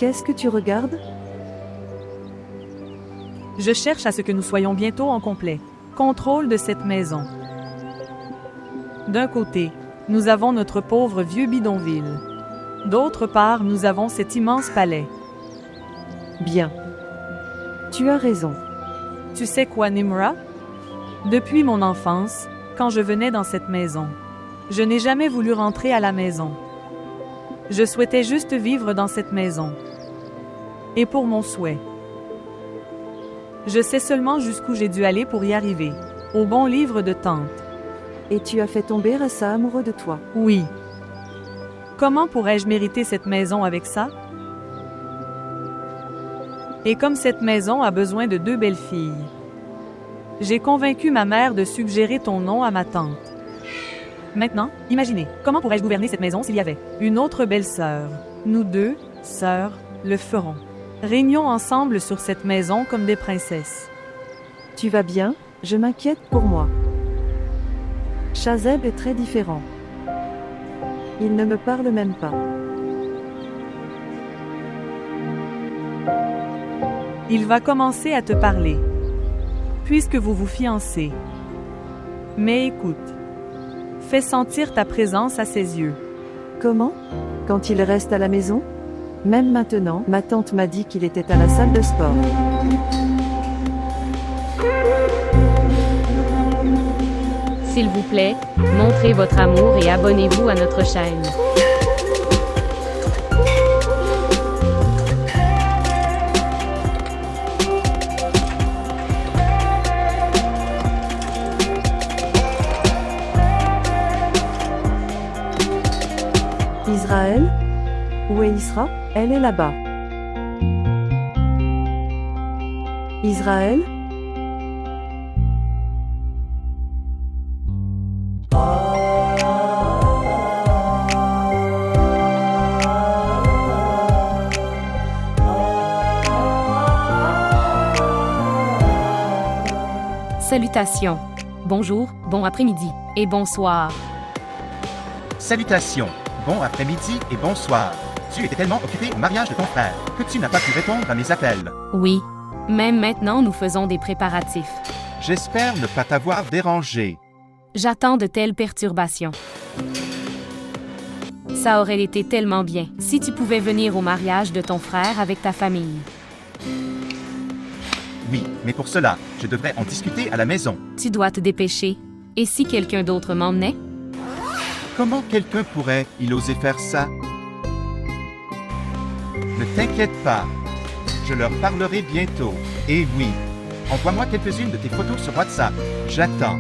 Qu'est-ce que tu regardes? Je cherche à ce que nous soyons bientôt en complet contrôle de cette maison. D'un côté, nous avons notre pauvre vieux bidonville. D'autre part, nous avons cet immense palais. Bien. Tu as raison. Tu sais quoi, Nimra? Depuis mon enfance, quand je venais dans cette maison, je n'ai jamais voulu rentrer à la maison. Je souhaitais juste vivre dans cette maison. Et pour mon souhait, je sais seulement jusqu'où j'ai dû aller pour y arriver. Au bon livre de tante. Et tu as fait tomber Rassa amoureux de toi. Oui. Comment pourrais-je mériter cette maison avec ça? Et comme cette maison a besoin de 2 belles filles, j'ai convaincu ma mère de suggérer ton nom à ma tante. Maintenant, imaginez, comment pourrais-je gouverner cette maison s'il y avait une autre belle-sœur? Nous 2, sœurs, le ferons. Régnons ensemble sur cette maison comme des princesses. Tu vas bien? Je m'inquiète pour moi. Shazeb est très différent. Il ne me parle même pas. Il va commencer à te parler, puisque vous vous fiancez. Mais écoute, fais sentir ta présence à ses yeux. Comment? Quand il reste à la maison? Même maintenant, ma tante m'a dit qu'il était à la salle de sport. S'il vous plaît, montrez votre amour et abonnez-vous à notre chaîne. Israël? Où est Isra? Elle est là-bas. Israël? Salutations. Bonjour, bon après-midi et bonsoir. Salutations, bon après-midi et bonsoir. Tu étais tellement occupé au mariage de ton frère que tu n'as pas pu répondre à mes appels. Oui, même maintenant nous faisons des préparatifs. J'espère ne pas t'avoir dérangé. J'attends de telles perturbations. Ça aurait été tellement bien si tu pouvais venir au mariage de ton frère avec ta famille. Oui, mais pour cela, je devrais en discuter à la maison. Tu dois te dépêcher. Et si quelqu'un d'autre m'emmenait? Comment quelqu'un pourrait-il oser faire ça? Ne t'inquiète pas, je leur parlerai bientôt. Et oui, envoie-moi quelques-unes de tes photos sur WhatsApp. J'attends.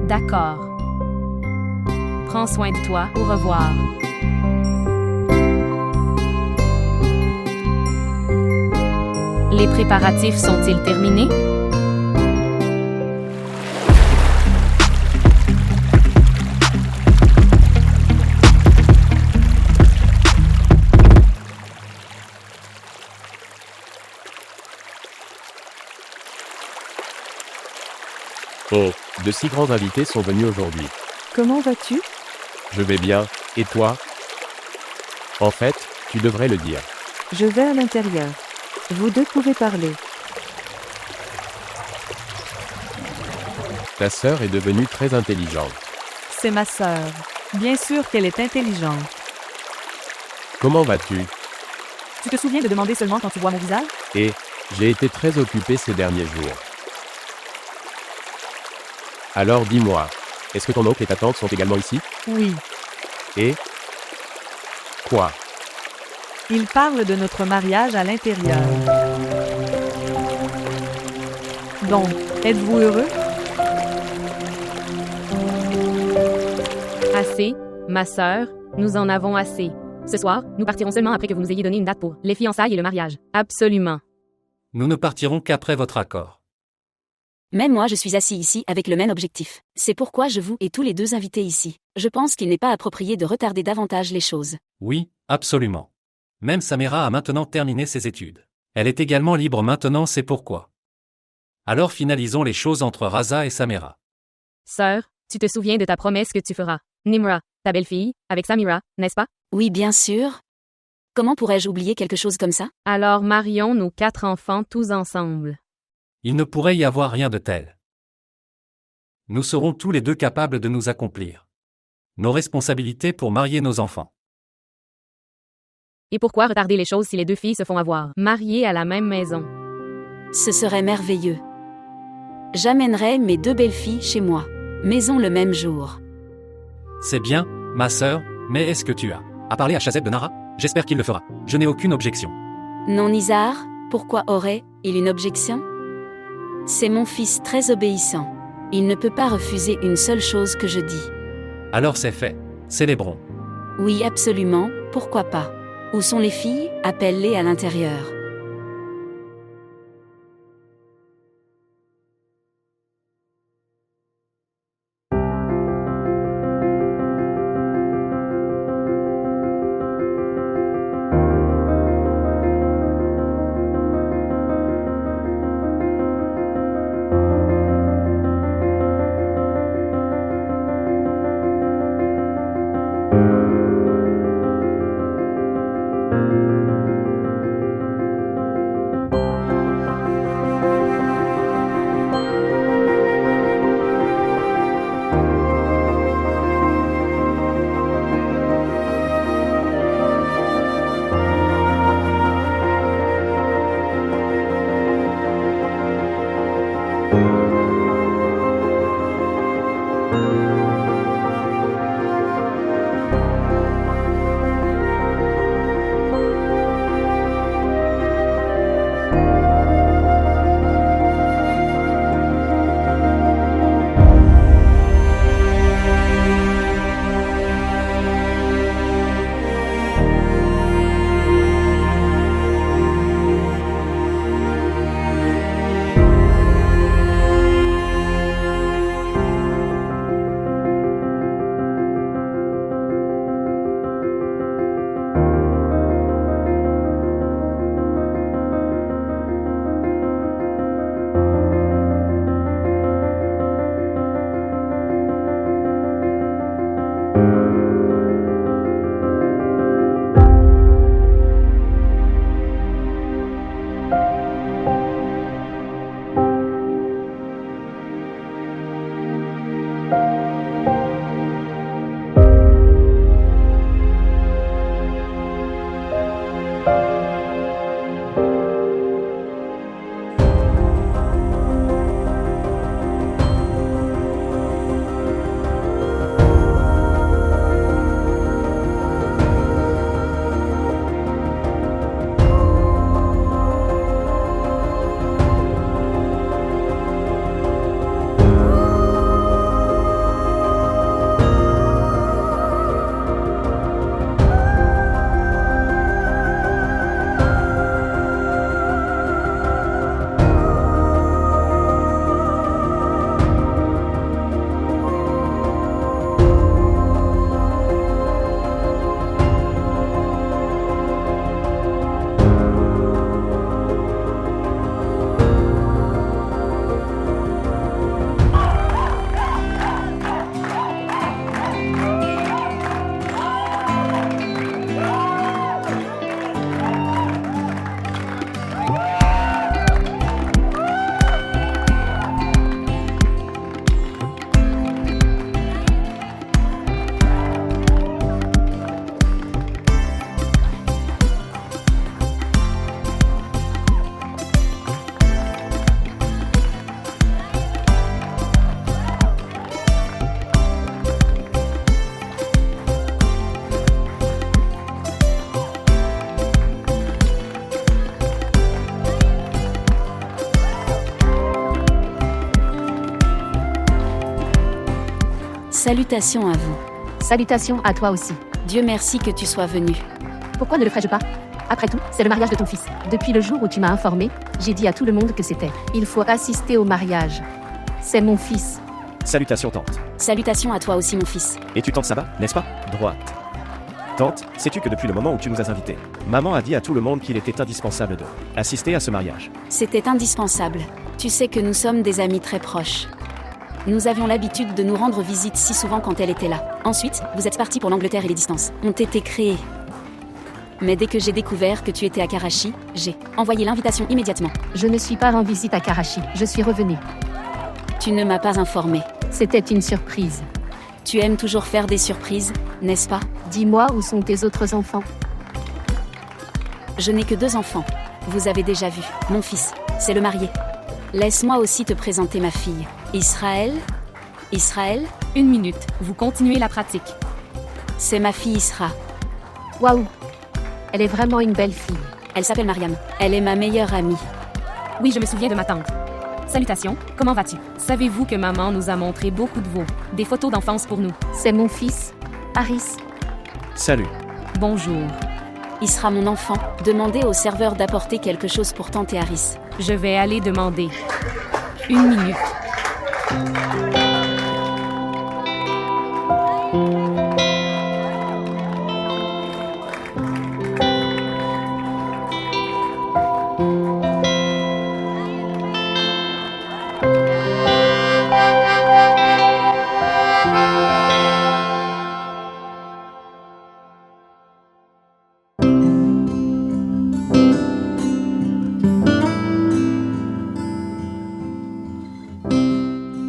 D'accord. Prends soin de toi. Au revoir. Les préparatifs sont-ils terminés? Oh, de si grands invités sont venus aujourd'hui. Comment vas-tu? Je vais bien, et toi? En fait, tu devrais le dire. Je vais à l'intérieur. Vous 2 pouvez parler. Ta sœur est devenue très intelligente. C'est ma sœur. Bien sûr qu'elle est intelligente. Comment vas-tu? Tu te souviens de demander seulement quand tu vois mon visage? Et, j'ai été très occupé ces derniers jours. Alors dis-moi, est-ce que ton oncle et ta tante sont également ici? Oui. Et? Quoi? Il parle de notre mariage à l'intérieur. Donc, êtes-vous heureux? Assez, ma sœur, nous en avons assez. Ce soir, nous partirons seulement après que vous nous ayez donné une date pour les fiançailles et le mariage. Absolument. Nous ne partirons qu'après votre accord. Même moi je suis assis ici avec le même objectif. C'est pourquoi je vous ai tous les 2 invités ici. Je pense qu'il n'est pas approprié de retarder davantage les choses. Oui, absolument. Même Samira a maintenant terminé ses études. Elle est également libre maintenant, c'est pourquoi. Alors finalisons les choses entre Raza et Samira. Sœur, tu te souviens de ta promesse que tu feras, Nimra, ta belle-fille, avec Samira, n'est-ce pas? Oui bien sûr. Comment pourrais-je oublier quelque chose comme ça? Alors marions nos 4 enfants tous ensemble. Il ne pourrait y avoir rien de tel. Nous serons tous les deux capables de nous accomplir nos responsabilités pour marier nos enfants. Et pourquoi retarder les choses si les 2 filles se font avoir mariées à la même maison? Ce serait merveilleux. J'amènerai mes 2 belles-filles chez moi. Maison le même jour. C'est bien, ma sœur, mais est-ce que tu as parlé à Chazeb de Nara? J'espère qu'il le fera. Je n'ai aucune objection. Non, Nizar, pourquoi aurait-il une objection? C'est mon fils très obéissant. Il ne peut pas refuser une seule chose que je dis. Alors c'est fait. Célébrons. Oui, absolument, pourquoi pas? Où sont les filles? Appelle-les à l'intérieur. Salutations à vous. Salutations à toi aussi. Dieu merci que tu sois venu. Pourquoi ne le ferais-je pas? Après tout, c'est le mariage de ton fils. Depuis le jour où tu m'as informé, j'ai dit à tout le monde que c'était. Il faut assister au mariage. C'est mon fils. Salutations tante. Salutations à toi aussi mon fils. Et tu tante ça va, n'est-ce pas? Droite. Tante, sais-tu que depuis le moment où tu nous as invités, maman a dit à tout le monde qu'il était indispensable de assister à ce mariage. C'était indispensable. Tu sais que nous sommes des amis très proches. Nous avions l'habitude de nous rendre visite si souvent quand elle était là. Ensuite, vous êtes partis pour l'Angleterre et les distances ont été créées. Mais dès que j'ai découvert que tu étais à Karachi, j'ai envoyé l'invitation immédiatement. Je ne suis pas en visite à Karachi, je suis revenue. Tu ne m'as pas informé. C'était une surprise. Tu aimes toujours faire des surprises, n'est-ce pas? Dis-moi où sont tes autres enfants? Je n'ai que 2 enfants. Vous avez déjà vu, mon fils, c'est le marié. Laisse-moi aussi te présenter ma fille. Israël? Israël? 1 minute, vous continuez la pratique. C'est ma fille Isra. Waouh! Elle est vraiment une belle fille. Elle s'appelle Mariam. Elle est ma meilleure amie. Oui, je me souviens de ma tante. Salutations, comment vas-tu? Savez-vous que maman nous a montré beaucoup de des photos d'enfance pour nous? C'est mon fils, Haris. Salut. Bonjour. Isra, mon enfant, demandez au serveur d'apporter quelque chose pour tante et Haris. Je vais aller demander. 1 minute.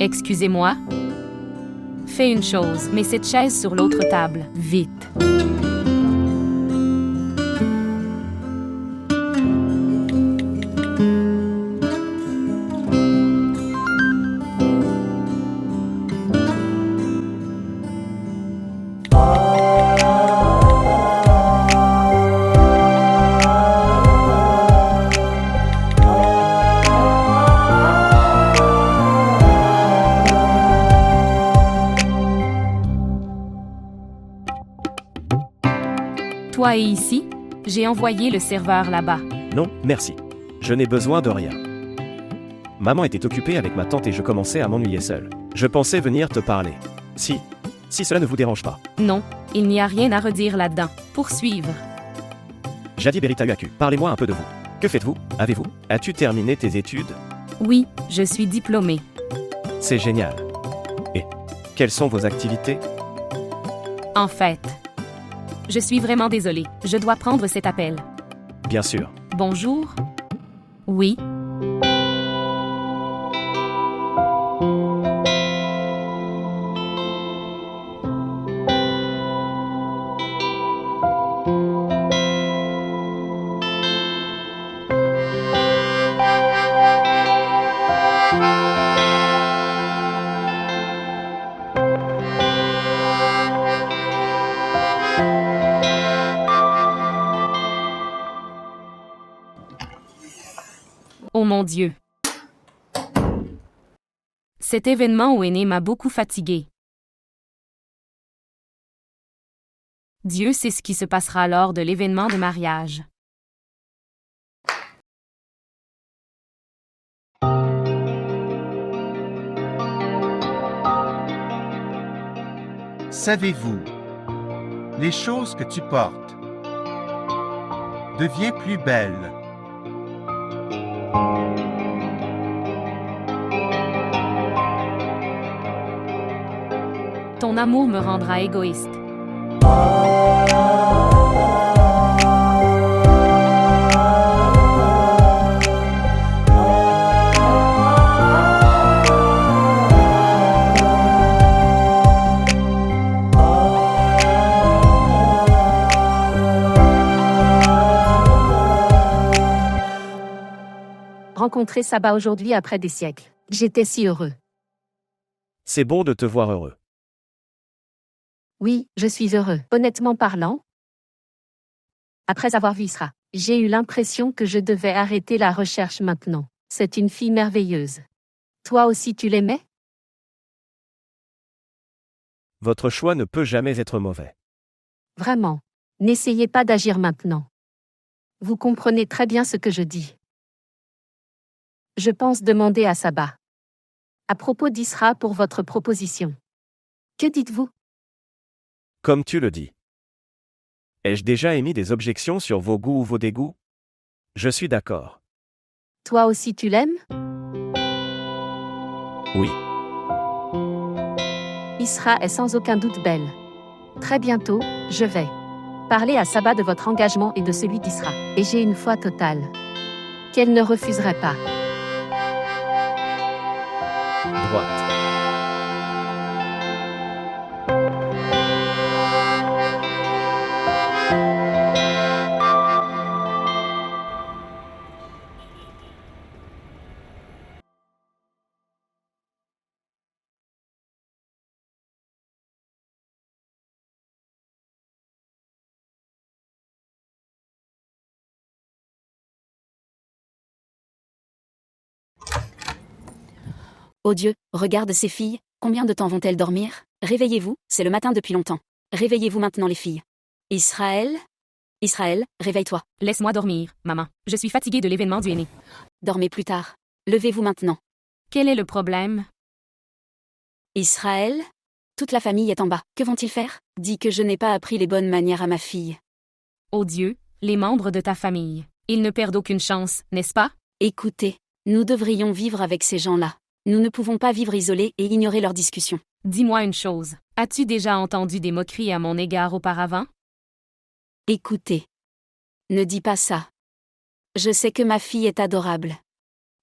Excusez-moi. Fais une chose, mets cette chaise sur l'autre table, vite. Toi et ici, j'ai envoyé le serveur là-bas. Non, merci. Je n'ai besoin de rien. Maman était occupée avec ma tante et je commençais à m'ennuyer seul. Je pensais venir te parler. Si cela ne vous dérange pas. Non, il n'y a rien à redire là-dedans. Poursuivre. Jadi Beritahuaku, parlez-moi un peu de vous. Que faites-vous? Avez-vous? As-tu terminé tes études? Oui, je suis diplômée. C'est génial. Et quelles sont vos activités? En fait, je suis vraiment désolée. Je dois prendre cet appel. Bien sûr. Bonjour? Oui. Oh mon Dieu. Cet événement où est né m'a beaucoup fatiguée. Dieu sait ce qui se passera lors de l'événement de mariage. Savez-vous, les choses que tu portes deviennent plus belles. Ton amour me rendra égoïste. Rencontrer Saba aujourd'hui après des siècles. J'étais si heureux. C'est bon de te voir heureux. Oui, je suis heureux. Honnêtement parlant, après avoir vu Isra, j'ai eu l'impression que je devais arrêter la recherche maintenant. C'est une fille merveilleuse. Toi aussi tu l'aimais? Votre choix ne peut jamais être mauvais. Vraiment. N'essayez pas d'agir maintenant. Vous comprenez très bien ce que je dis. Je pense demander à Saba. À propos d'Isra pour votre proposition. Que dites-vous? Comme tu le dis. Ai-je déjà émis des objections sur vos goûts ou vos dégoûts? Je suis d'accord. Toi aussi tu l'aimes? Oui. Isra est sans aucun doute belle. Très bientôt, je vais Parlez à Saba de votre engagement et de celui d'Isra. Et j'ai une foi totale qu'elle ne refuserait pas. Droite. Oh Dieu, regarde ces filles, combien de temps vont-elles dormir? Réveillez-vous, c'est le matin depuis longtemps. Réveillez-vous maintenant les filles. Israël? Israël, réveille-toi. Laisse-moi dormir, maman. Je suis fatiguée de l'événement du aîné. Dormez plus tard. Levez-vous maintenant. Quel est le problème? Israël? Toute la famille est en bas. Que vont-ils faire? Dis que je n'ai pas appris les bonnes manières à ma fille. Oh Dieu, les membres de ta famille. Ils ne perdent aucune chance, n'est-ce pas? Écoutez, nous devrions vivre avec ces gens-là. Nous ne pouvons pas vivre isolés et ignorer leurs discussions. Dis-moi une chose. As-tu déjà entendu des moqueries à mon égard auparavant? Écoutez. Ne dis pas ça. Je sais que ma fille est adorable.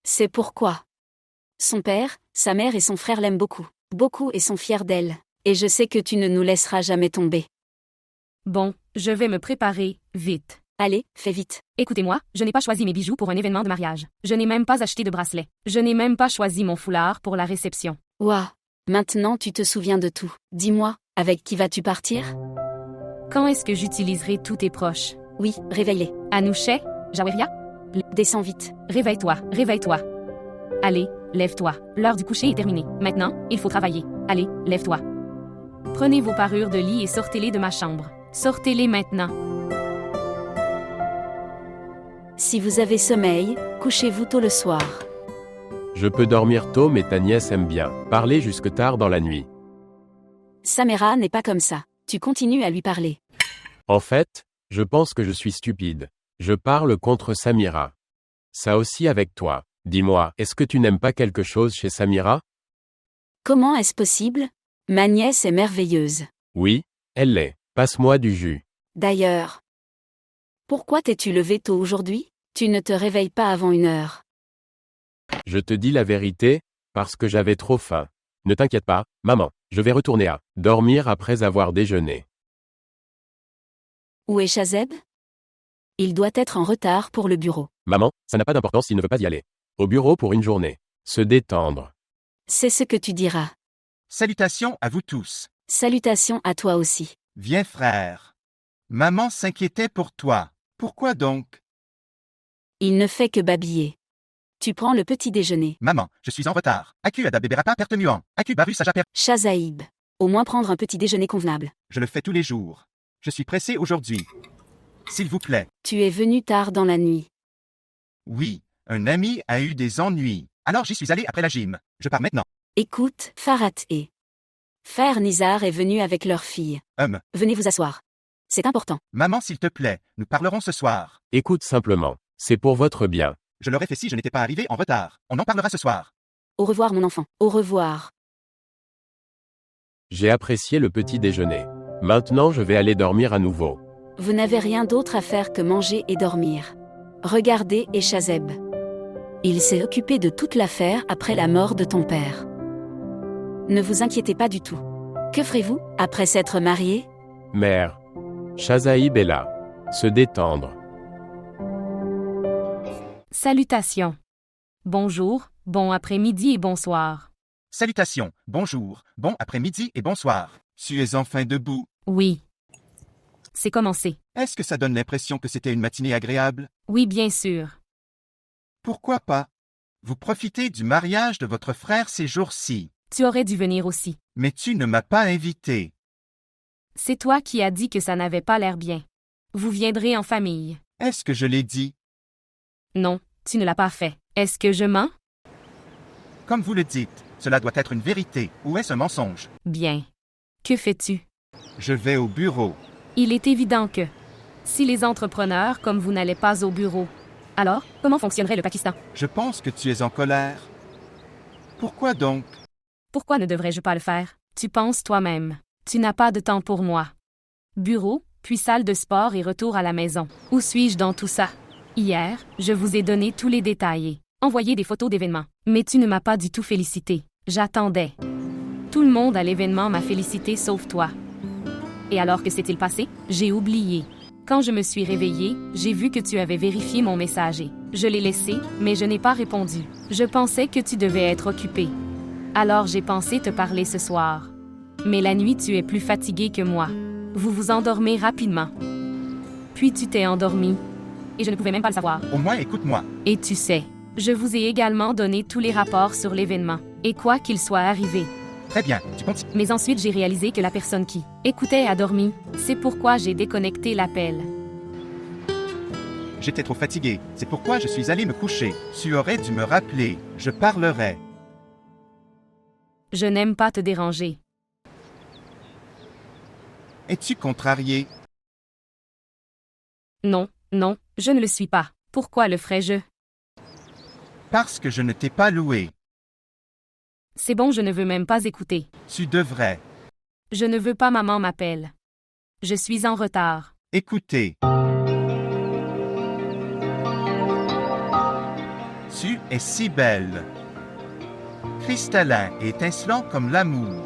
C'est pourquoi. Son père, sa mère et son frère l'aiment beaucoup. Beaucoup et sont fiers d'elle. Et je sais que tu ne nous laisseras jamais tomber. Bon, je vais me préparer, vite. Allez, fais vite. Écoutez-moi, je n'ai pas choisi mes bijoux pour un événement de mariage. Je n'ai même pas acheté de bracelet. Je n'ai même pas choisi mon foulard pour la réception. Ouah. Maintenant tu te souviens de tout. Dis-moi, avec qui vas-tu partir? Quand est-ce que j'utiliserai tous tes proches? Oui, réveille-les. Anouchet? Jaweria? Descends vite. Réveille-toi, réveille-toi. Allez, lève-toi. L'heure du coucher est terminée. Maintenant, il faut travailler. Allez, lève-toi. Prenez vos parures de lit et sortez-les de ma chambre. Sortez-les maintenant. Si vous avez sommeil, couchez-vous tôt le soir. Je peux dormir tôt mais ta nièce aime bien parler jusque tard dans la nuit. Samira n'est pas comme ça. Tu continues à lui parler. En fait, je pense que je suis stupide. Je parle contre Samira. Ça aussi avec toi. Dis-moi, est-ce que tu n'aimes pas quelque chose chez Samira? Comment est-ce possible? Ma nièce est merveilleuse. Oui, elle l'est. Passe-moi du jus. D'ailleurs. Pourquoi t'es-tu levé tôt aujourd'hui? Tu ne te réveilles pas avant 1 heure. Je te dis la vérité, parce que j'avais trop faim. Ne t'inquiète pas, maman, je vais retourner à dormir après avoir déjeuné. Où est Shazeb? Il doit être en retard pour le bureau. Maman, ça n'a pas d'importance s'il ne veut pas y aller. Au bureau pour une journée. Se détendre. C'est ce que tu diras. Salutations à vous tous. Salutations à toi aussi. Viens frère. Maman s'inquiétait pour toi. Pourquoi donc? Il ne fait que babiller. Tu prends le petit déjeuner. Maman, je suis en retard. Aku ada beberapa pertemuan. Aku baru saja Shazaïb. Au moins prendre un petit déjeuner convenable. Je le fais tous les jours. Je suis pressé aujourd'hui. S'il vous plaît. Tu es venu tard dans la nuit. Oui, un ami a eu des ennuis. Alors j'y suis allé après la gym. Je pars maintenant. Écoute, Farhat et Frère Nizar est venu avec leur fille. Venez vous asseoir. C'est important. Maman, s'il te plaît, nous parlerons ce soir. Écoute simplement. C'est pour votre bien. Je l'aurais fait si je n'étais pas arrivé en retard. On en parlera ce soir. Au revoir mon enfant. Au revoir. J'ai apprécié le petit déjeuner. Maintenant je vais aller dormir à nouveau. Vous n'avez rien d'autre à faire que manger et dormir. Regardez et Shazeb. Il s'est occupé de toute l'affaire après la mort de ton père. Ne vous inquiétez pas du tout. Que ferez-vous après s'être marié? Mère. Shazaïb est là. Se détendre. Salutations. Bonjour, bon après-midi et bonsoir. Salutations, bonjour, bon après-midi et bonsoir. Tu es enfin debout? Oui. C'est commencé. Est-ce que ça donne l'impression que c'était une matinée agréable? Oui, bien sûr. Pourquoi pas? Vous profitez du mariage de votre frère ces jours-ci. Tu aurais dû venir aussi. Mais tu ne m'as pas invité. C'est toi qui as dit que ça n'avait pas l'air bien. Vous viendrez en famille. Est-ce que je l'ai dit? Non, tu ne l'as pas fait. Est-ce que je mens? Comme vous le dites, cela doit être une vérité, ou est-ce un mensonge? Bien. Que fais-tu? Je vais au bureau. Il est évident que, si les entrepreneurs comme vous n'allaient pas au bureau, alors, comment fonctionnerait le Pakistan? Je pense que tu es en colère. Pourquoi donc? Pourquoi ne devrais-je pas le faire? Tu penses toi-même. Tu n'as pas de temps pour moi. Bureau, puis salle de sport et retour à la maison. Où suis-je dans tout ça? Hier, je vous ai donné tous les détails. Envoyé des photos d'événements. Mais tu ne m'as pas du tout félicité. J'attendais. Tout le monde à l'événement m'a félicité sauf toi. Et alors que s'est-il passé? J'ai oublié. Quand je me suis réveillée, j'ai vu que tu avais vérifié mon messager. Je l'ai laissé, mais je n'ai pas répondu. Je pensais que tu devais être occupé. Alors j'ai pensé te parler ce soir. Mais la nuit, tu es plus fatigué que moi. Vous vous endormez rapidement. Puis tu t'es endormi. Et je ne pouvais même pas le savoir. Au moins, écoute-moi. Et tu sais, je vous ai également donné tous les rapports sur l'événement. Et quoi qu'il soit arrivé. Très bien, tu continues. Mais ensuite, j'ai réalisé que la personne qui écoutait a dormi. C'est pourquoi j'ai déconnecté l'appel. J'étais trop fatigué. C'est pourquoi je suis allé me coucher. Tu aurais dû me rappeler. Je parlerai. Je n'aime pas te déranger. Es-tu contrarié? Non, non, je ne le suis pas. Pourquoi le ferais-je? Parce que je ne t'ai pas loué. C'est bon, je ne veux même pas écouter. Tu devrais. Je ne veux pas maman m'appelle. Je suis en retard. Écoutez. Tu es si belle. Cristallin et étincelant comme l'amour.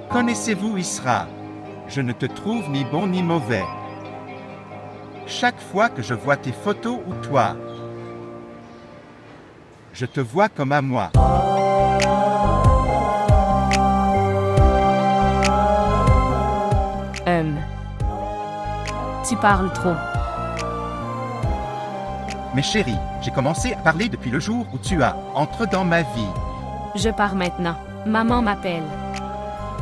Connaissez-vous Isra? Je ne te trouve ni bon ni mauvais. Chaque fois que je vois tes photos ou toi, je te vois comme à moi. Tu parles trop. Mais chérie, j'ai commencé à parler depuis le jour où tu as entré dans ma vie. Je pars maintenant. Maman m'appelle.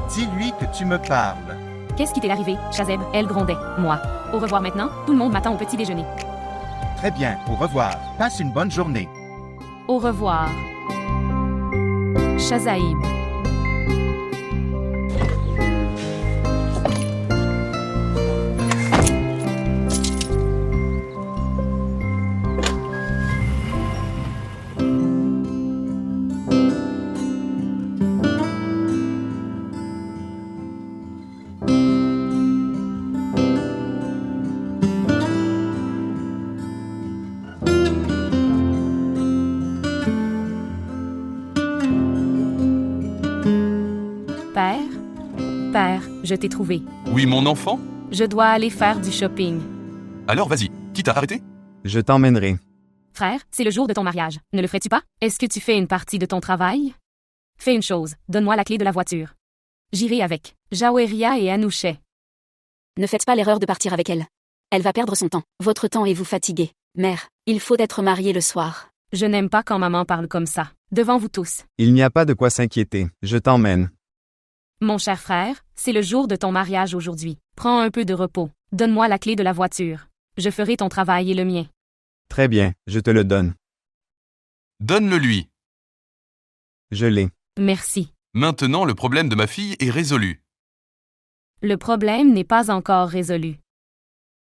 Dis-lui que tu me parles. Qu'est-ce qui t'est arrivé, Shazeb? Elle grondait. Moi. Au revoir maintenant. Tout le monde m'attend au petit déjeuner. Très bien, au revoir. Passe une bonne journée. Au revoir. Shazaïb. Père, je t'ai trouvé. Oui, mon enfant? Je dois aller faire du shopping. Alors vas-y, qui t'a arrêté? Je t'emmènerai. Frère, c'est le jour de ton mariage. Ne le ferais-tu pas? Est-ce que tu fais une partie de ton travail? Fais une chose, donne-moi la clé de la voiture. J'irai avec Jaweria et Anouchet. Ne faites pas l'erreur de partir avec elle. Elle va perdre son temps. Votre temps et vous fatiguer. Mère, il faut être mariée le soir. Je n'aime pas quand maman parle comme ça, devant vous tous. Il n'y a pas de quoi s'inquiéter. Je t'emmène. Mon cher frère, c'est le jour de ton mariage aujourd'hui. Prends un peu de repos. Donne-moi la clé de la voiture. Je ferai ton travail et le mien. Très bien, je te le donne. Donne-le lui. Je l'ai. Merci. Maintenant, le problème de ma fille est résolu. Le problème n'est pas encore résolu.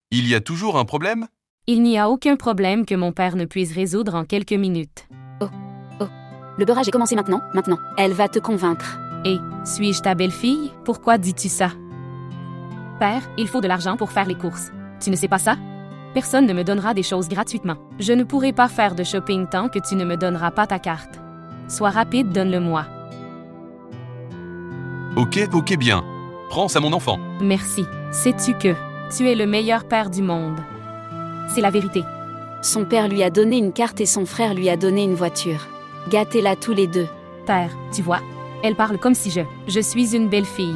Il y a toujours un problème? Il n'y a aucun problème que mon père ne puisse résoudre en quelques minutes. Oh. Le beurrage est commencé maintenant. Elle va te convaincre. Et, suis-je ta belle-fille? Pourquoi dis-tu ça? Père, il faut de l'argent pour faire les courses. Tu ne sais pas ça? Personne ne me donnera des choses gratuitement. Je ne pourrai pas faire de shopping tant que tu ne me donneras pas ta carte. Sois rapide, donne-le-moi. Ok, bien. Prends ça, mon enfant. Merci. Sais-tu que tu es le meilleur père du monde? C'est la vérité. Son père lui a donné une carte et son frère lui a donné une voiture. Gâtez-la tous les deux. Père, tu vois, elle parle comme si je suis une belle-fille.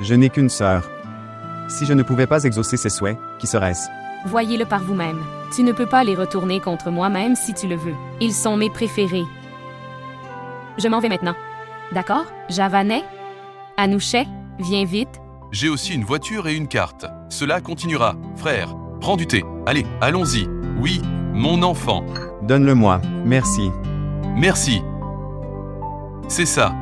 Je n'ai qu'une sœur. Si je ne pouvais pas exaucer ses souhaits, qui serait-ce? Voyez-le par vous-même. Tu ne peux pas les retourner contre moi même si tu le veux. Ils sont mes préférés. Je m'en vais maintenant. D'accord? Javanet? Anouchet? Viens vite. J'ai aussi une voiture et une carte. Cela continuera. Frère, prends du thé. Allez, allons-y. Oui, mon enfant. Donne-le-moi. Merci. Merci. C'est ça.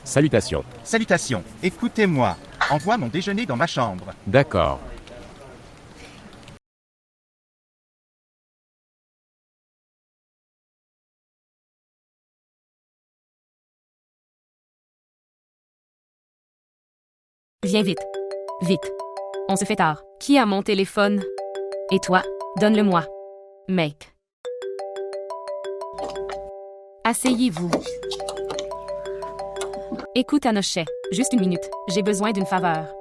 Salutations. Salutations. Écoutez-moi. Envoie mon déjeuner dans ma chambre. D'accord. Viens vite. Vite. On se fait tard. Qui a mon téléphone? Et toi? Donne-le-moi. Mec. Asseyez-vous. Écoute, Anochet, juste une minute. J'ai besoin d'une faveur.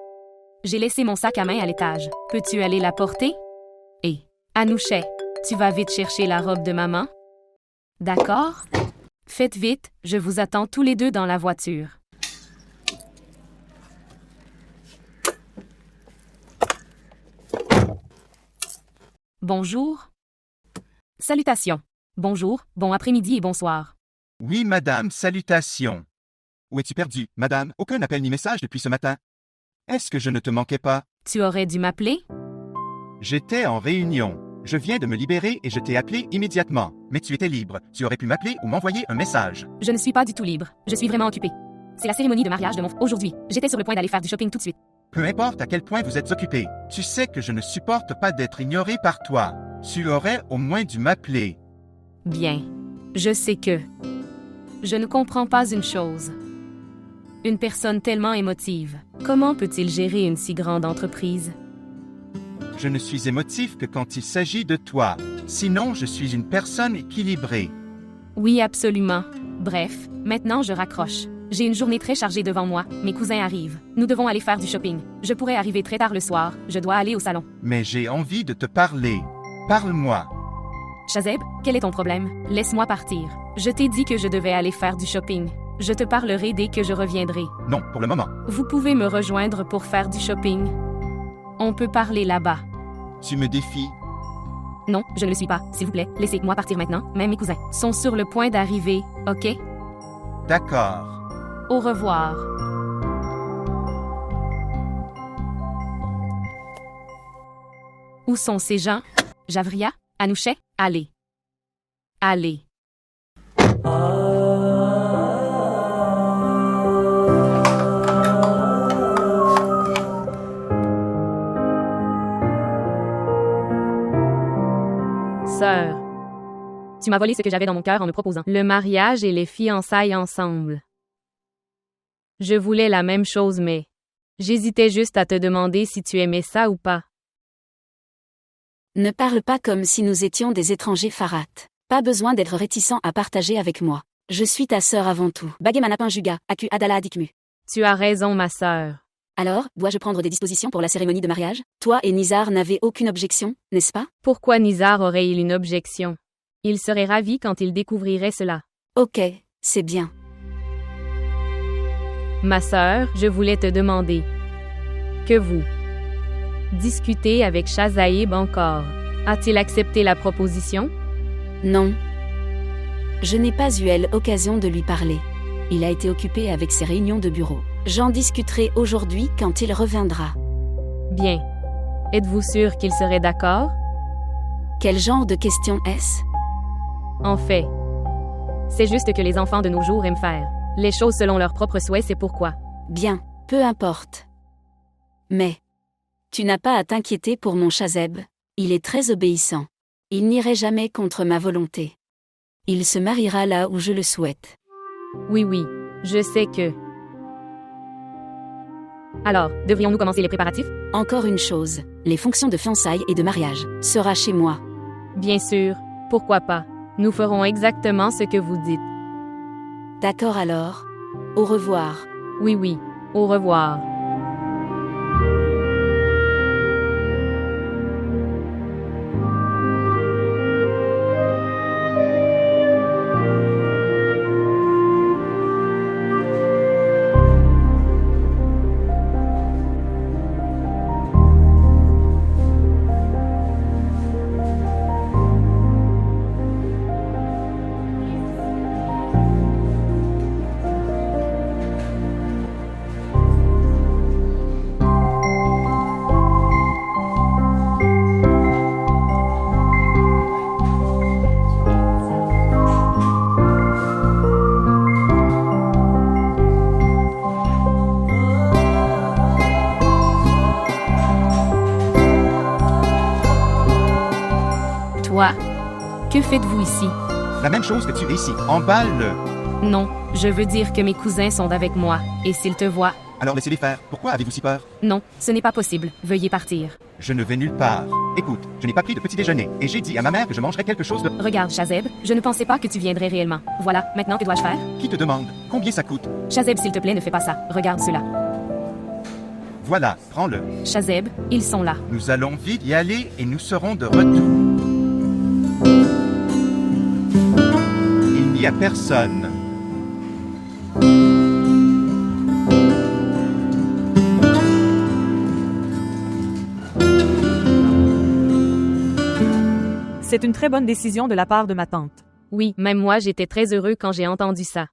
J'ai laissé mon sac à main à l'étage. Peux-tu aller la porter? Et, Anouchet, tu vas vite chercher la robe de maman? D'accord? Faites vite, je vous attends tous les deux dans la voiture. Bonjour. Salutations. Bonjour, bon après-midi et bonsoir. Oui, madame, salutations. Où es-tu perdue, madame? Aucun appel ni message depuis ce matin. Est-ce que je ne te manquais pas? Tu aurais dû m'appeler? J'étais en réunion. Je viens de me libérer et je t'ai appelé immédiatement. Mais tu étais libre. Tu aurais pu m'appeler ou m'envoyer un message. Je ne suis pas du tout libre. Je suis vraiment occupée. C'est la cérémonie de mariage de mon... Aujourd'hui. J'étais sur le point d'aller faire du shopping tout de suite. Peu importe à quel point vous êtes occupé. Tu sais que je ne supporte pas d'être ignoré par toi. Tu aurais au moins dû m'appeler. Bien. Je sais que... Je ne comprends pas une chose. Une personne tellement émotive. Comment peut-il gérer une si grande entreprise? Je ne suis émotif que quand il s'agit de toi. Sinon, je suis une personne équilibrée. Oui, absolument. Bref, maintenant je raccroche. J'ai une journée très chargée devant moi. Mes cousins arrivent. Nous devons aller faire du shopping. Je pourrais arriver très tard le soir. Je dois aller au salon. Mais j'ai envie de te parler. Parle-moi. Shazeb, quel est ton problème? Laisse-moi partir. Je t'ai dit que je devais aller faire du shopping. Je te parlerai dès que je reviendrai. Non, pour le moment. Vous pouvez me rejoindre pour faire du shopping. On peut parler là-bas. Tu me défies? Non, je ne le suis pas. S'il vous plaît, laissez-moi partir maintenant. Même mes cousins sont sur le point d'arriver, ok? D'accord. Au revoir. Où sont ces gens? Javria? Anouchet? Allez. Allez. Sœur, tu m'as volé ce que j'avais dans mon cœur en me proposant le mariage et les fiançailles ensemble. Je voulais la même chose, mais j'hésitais juste à te demander si tu aimais ça ou pas. Ne parle pas comme si nous étions des étrangers, Farhat. Pas besoin d'être réticent à partager avec moi. Je suis ta sœur avant tout. Bagemanapin Juga, Aku Adala Adikmu. Tu as raison, ma sœur. Alors, dois-je prendre des dispositions pour la cérémonie de mariage? Toi et Nizar n'avez aucune objection, n'est-ce pas? Pourquoi Nizar aurait-il une objection? Il serait ravi quand il découvrirait cela. Ok, c'est bien. Ma sœur, je voulais te demander. Que vous discutez avec Shazaïb encore. A-t-il accepté la proposition? Non. Je n'ai pas eu l'occasion de lui parler. Il a été occupé avec ses réunions de bureau. J'en discuterai aujourd'hui quand il reviendra. Bien. Êtes-vous sûr qu'il serait d'accord? Quel genre de question est-ce? En fait, c'est juste que les enfants de nos jours aiment faire les choses selon leurs propres souhaits, c'est pourquoi. Bien, peu importe. Mais, tu n'as pas à t'inquiéter pour mon Shazeb. Il est très obéissant. Il n'irait jamais contre ma volonté. Il se mariera là où je le souhaite. Oui, je sais que... Alors, devrions-nous commencer les préparatifs? Encore une chose, les fonctions de fiançailles et de mariage sera chez moi. Bien sûr, pourquoi pas. Nous ferons exactement ce que vous dites. D'accord alors. Au revoir. Oui, au revoir. Quoi? Que faites-vous ici? La même chose que tu es ici. Emballe-le. Non, je veux dire que mes cousins sont avec moi, et s'ils te voient... Alors laissez-les faire. Pourquoi avez-vous si peur? Non, ce n'est pas possible. Veuillez partir. Je ne vais nulle part. Écoute, je n'ai pas pris de petit déjeuner et j'ai dit à ma mère que je mangerais quelque chose de... Regarde, Shazeb, je ne pensais pas que tu viendrais réellement. Voilà, maintenant que dois-je faire? Qui te demande? Combien ça coûte? Shazeb, s'il te plaît, ne fais pas ça. Regarde cela. Voilà, prends-le. Shazeb, ils sont là. Nous allons vite y aller et nous serons de retour. Il n'y a personne. C'est une très bonne décision de la part de ma tante. Oui, même moi, j'étais très heureux quand j'ai entendu ça.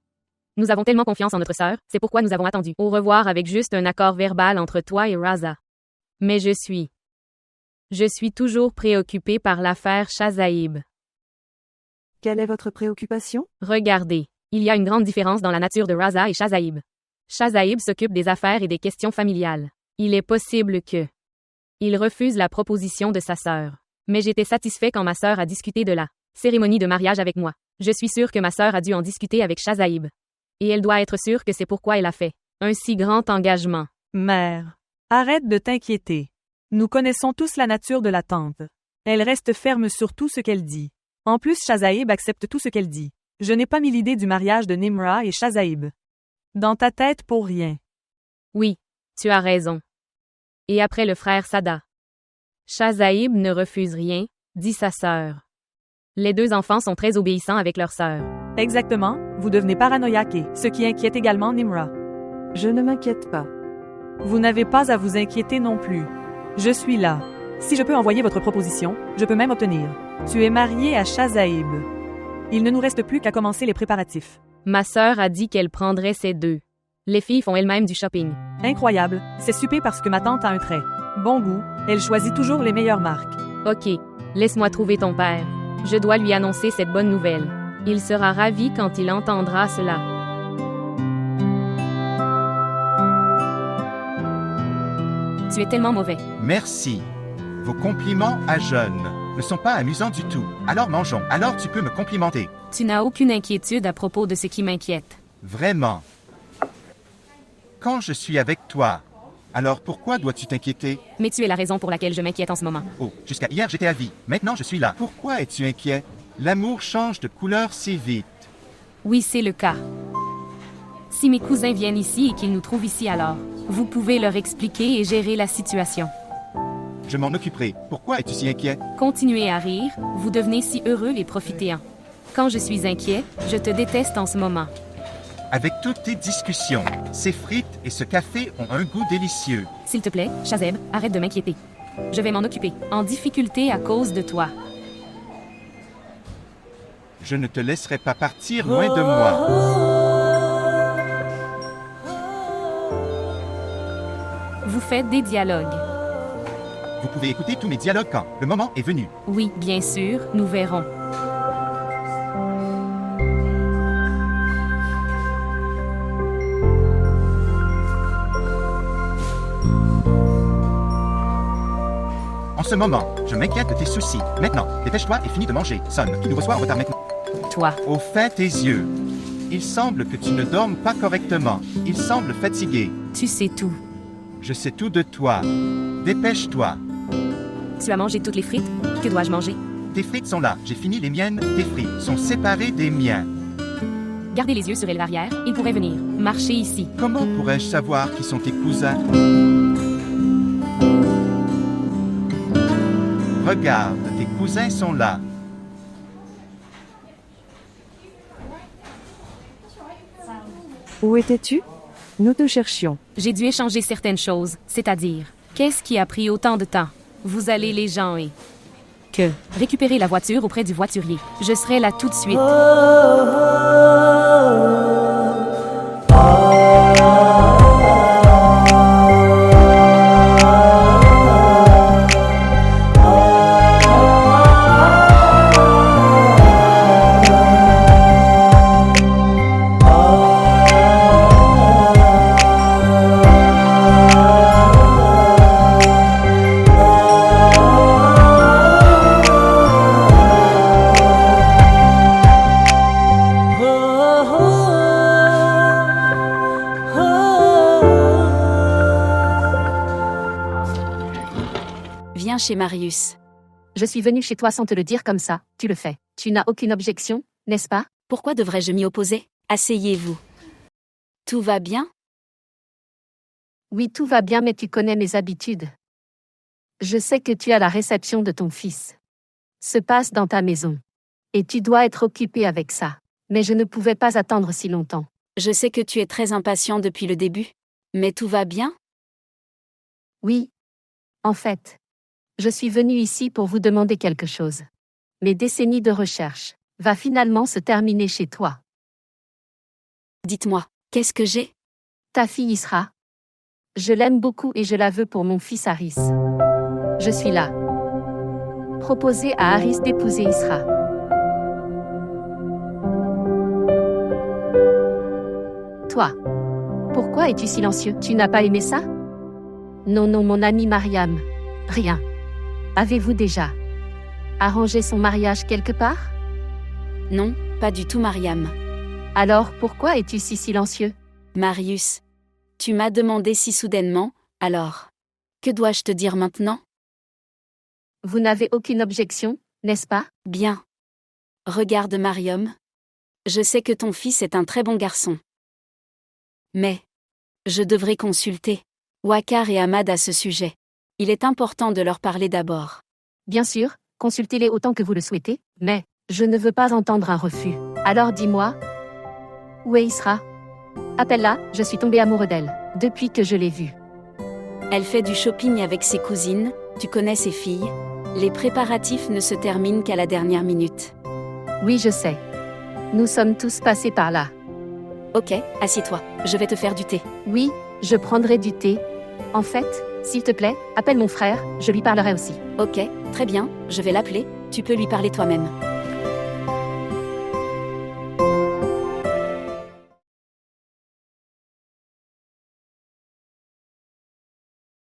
Nous avons tellement confiance en notre sœur, c'est pourquoi nous avons attendu. Au revoir avec juste un accord verbal entre toi et Raza. Mais je suis toujours préoccupée par l'affaire Shazaib. Quelle est votre préoccupation? Regardez, il y a une grande différence dans la nature de Raza et Shazaib. Shazaib s'occupe des affaires et des questions familiales. Il est possible que... Il refuse la proposition de sa sœur. Mais j'étais satisfait quand ma sœur a discuté de la cérémonie de mariage avec moi. Je suis sûre que ma sœur a dû en discuter avec Shazaib. Et elle doit être sûre que c'est pourquoi elle a fait un si grand engagement. Mère, arrête de t'inquiéter. Nous connaissons tous la nature de la tante. Elle reste ferme sur tout ce qu'elle dit. En plus, Shazaib accepte tout ce qu'elle dit. Je n'ai pas mis l'idée du mariage de Nimra et Shazaib dans ta tête pour rien. Oui, tu as raison. Et après le frère Sada. Shazaib ne refuse rien, dit sa sœur. Les deux enfants sont très obéissants avec leur sœur. Exactement, vous devenez paranoïaque, ce qui inquiète également Nimra. Je ne m'inquiète pas. Vous n'avez pas à vous inquiéter non plus. Je suis là. Si je peux envoyer votre proposition, je peux même obtenir. Tu es marié à Shazaib. Il ne nous reste plus qu'à commencer les préparatifs. Ma sœur a dit qu'elle prendrait ces deux. Les filles font elles-mêmes du shopping. Incroyable, c'est super parce que ma tante a un très bon goût, elle choisit toujours les meilleures marques. Ok, laisse-moi trouver ton père. Je dois lui annoncer cette bonne nouvelle. Il sera ravi quand il entendra cela. Tu es tellement mauvais. Merci. Vos compliments à jeune ne sont pas amusants du tout. Alors mangeons. Alors tu peux me complimenter. Tu n'as aucune inquiétude à propos de ce qui m'inquiète. Vraiment. Quand je suis avec toi, alors pourquoi dois-tu t'inquiéter? Mais tu es la raison pour laquelle je m'inquiète en ce moment. Oh, jusqu'à hier j'étais à vie. Maintenant je suis là. Pourquoi es-tu inquiet? L'amour change de couleur si vite. Oui, c'est le cas. Si mes cousins viennent ici et qu'ils nous trouvent ici alors, vous pouvez leur expliquer et gérer la situation. Je m'en occuperai. Pourquoi es-tu si inquiet? Continuez à rire, vous devenez si heureux et profitez-en. Quand je suis inquiet, je te déteste en ce moment. Avec toutes tes discussions, ces frites et ce café ont un goût délicieux. S'il te plaît, Shazeb, arrête de m'inquiéter. Je vais m'en occuper. En difficulté à cause de toi. Je ne te laisserai pas partir loin de moi. Vous faites des dialogues. Vous pouvez écouter tous mes dialogues quand le moment est venu. Oui, bien sûr, nous verrons. En ce moment, je m'inquiète de tes soucis. Maintenant, dépêche-toi et finis de manger. Son, qui nous reçoit en retard maintenant. Toi. Au fait, tes yeux. Il semble que tu ne dormes pas correctement. Il semble fatigué. Tu sais tout. Je sais tout de toi. Dépêche-toi. Tu as mangé toutes les frites? Que dois-je manger? Tes frites sont là. J'ai fini les miennes. Tes frites sont séparées des miens. Gardez les yeux sur elle arrière. Ils pourraient venir. Marcher ici. Comment pourrais-je savoir qui sont tes cousins? Regarde, tes cousins sont là. Où étais-tu? Nous te cherchions. J'ai dû échanger certaines choses, c'est-à-dire, qu'est-ce qui a pris autant de temps? Vous allez les gens et... Que? Récupérer la voiture auprès du voiturier. Je serai là tout de suite. Viens chez Marius. Je suis venue chez toi sans te le dire comme ça, tu le fais. Tu n'as aucune objection, n'est-ce pas? Pourquoi devrais-je m'y opposer? Asseyez-vous. Tout va bien? Oui, tout va bien, mais tu connais mes habitudes. Je sais que tu as la réception de ton fils. Se passe dans ta maison. Et tu dois être occupé avec ça. Mais je ne pouvais pas attendre si longtemps. Je sais que tu es très impatient depuis le début. Mais tout va bien? Oui. En fait, je suis venue ici pour vous demander quelque chose. Mes décennies de recherche va finalement se terminer chez toi. Dites-moi, qu'est-ce que j'ai? Ta fille Isra. Je l'aime beaucoup et je la veux pour mon fils Haris. Je suis là. Proposez à Haris d'épouser Isra. Toi. Pourquoi es-tu silencieux? Tu n'as pas aimé ça? Non, mon ami Mariam. Rien. Avez-vous déjà arrangé son mariage quelque part? Non, pas du tout, Mariam. Alors pourquoi es-tu si silencieux? Marius, tu m'as demandé si soudainement, alors. Que dois-je te dire maintenant? Vous n'avez aucune objection, n'est-ce pas? Bien. Regarde Mariam. Je sais que ton fils est un très bon garçon. Mais je devrais consulter Wakar et Ahmad à ce sujet. Il est important de leur parler d'abord. Bien sûr, consultez-les autant que vous le souhaitez, mais je ne veux pas entendre un refus. Alors dis-moi, où est Isra? Appelle-la, je suis tombée amoureux d'elle, depuis que je l'ai vue. Elle fait du shopping avec ses cousines, tu connais ses filles. Les préparatifs ne se terminent qu'à la dernière minute. Oui, je sais. Nous sommes tous passés par là. Ok, assieds-toi, je vais te faire du thé. Oui, je prendrai du thé. En fait, s'il te plaît, appelle mon frère, je lui parlerai aussi. Ok, très bien, je vais l'appeler, tu peux lui parler toi-même.